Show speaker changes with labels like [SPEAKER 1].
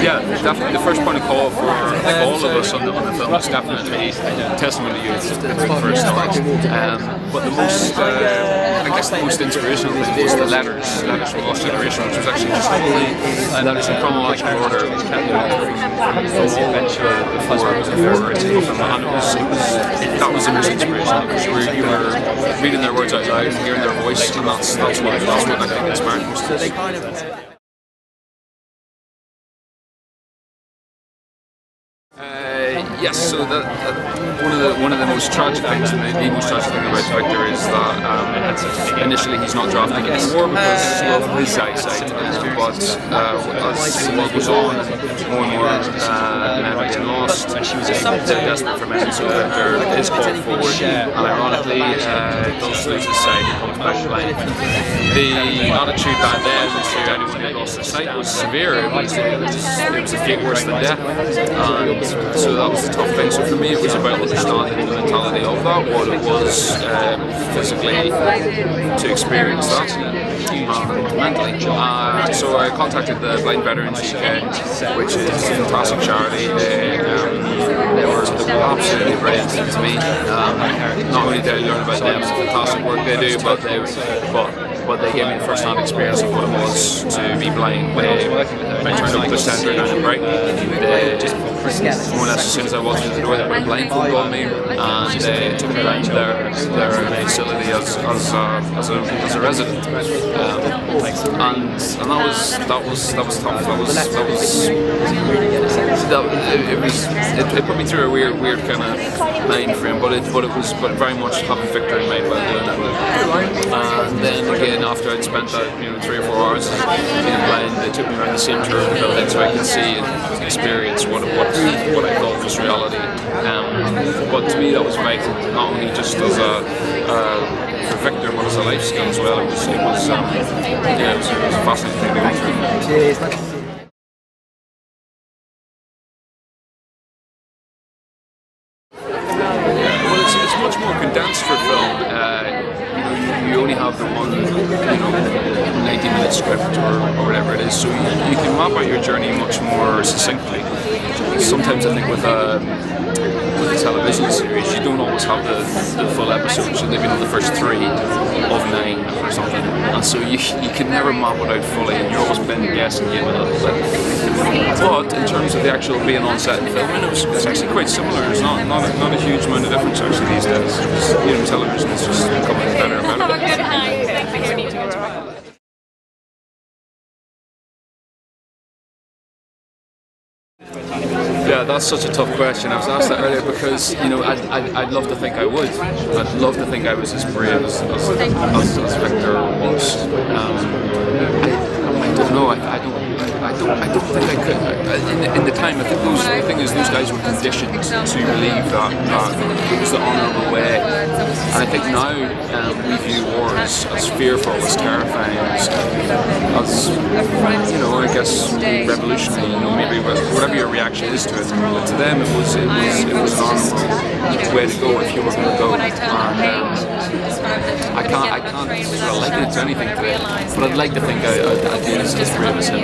[SPEAKER 1] Yeah, definitely. The first point of call for all of us on the film was definitely testimony to youth first. But the most, I guess, the most inspirational thing was the letters from Lost Generation, which was actually just letters in chronological order from all before it came up, and that was the most inspirational because you were reading their words out loud and hearing their voice, and that's what I think inspired most. Yes, so one of the most tragic things, the most tragic thing about Victor is that initially he's not drafting anymore because of his eyesight, but as the work goes on, more and more men are getting lost, they're desperate for men, so Victor is called forward, and ironically does lose his sight and comes back blind. The attitude back then to anyone who lost their sight was severe. It was a fate worse than death, and so that was the tough thing. So for me, it was about understanding the mentality of that, what it was physically to experience that mentally. So I contacted the Blind Veterans UK, which is a fantastic charity. They were absolutely brilliant to me. Not only did I learn about them, it's a fantastic work they do, but they gave me the first-hand experience of what it was to be blind. They turned up to the centre down in Brighton. More or less as soon as I walked into the door, they put a blindfold on me, and they took me around their facility as a resident. And that was tough. It put me through a weird kind of mind frame, but it was very much having Victor in mind by doing it. And then again, after I'd spent that 3 or 4 hours being blind, they took me around the same tour of the building so I could see and experience what I thought was reality. But to me, that was vital, not only just as for Victor, but as a life skill as well. It was a fascinating thing to go through. It's much more condensed for film. You only have the one 90-minute script or whatever it is, so you can map out your journey much more succinctly. Sometimes I think with a television series, you don't always have the full episodes, so they've been on the first 3 of 9 or something, and so you can never map it out fully, and you're always playing the guessing game a little bit. But in terms of the actual being on set and filming, it's actually quite similar. There's not a huge amount of difference actually these days. Television is just becoming better and better. Yeah, that's such a tough question. I was asked that earlier because I'd love to think I would. I'd love to think I was as brave as Victor was. I don't know. I don't think I could. In the time, I think the thing is those guys were conditioned to believe that it was the honourable way. And I think now we view war as fearful, as terrifying, as I guess revolutionary. Maybe whatever your reaction is to it. But to them, it was an honourable way to go if you were going to go. And I can't sort of liken it to anything today, but I'd like to think I'd be as brave as him.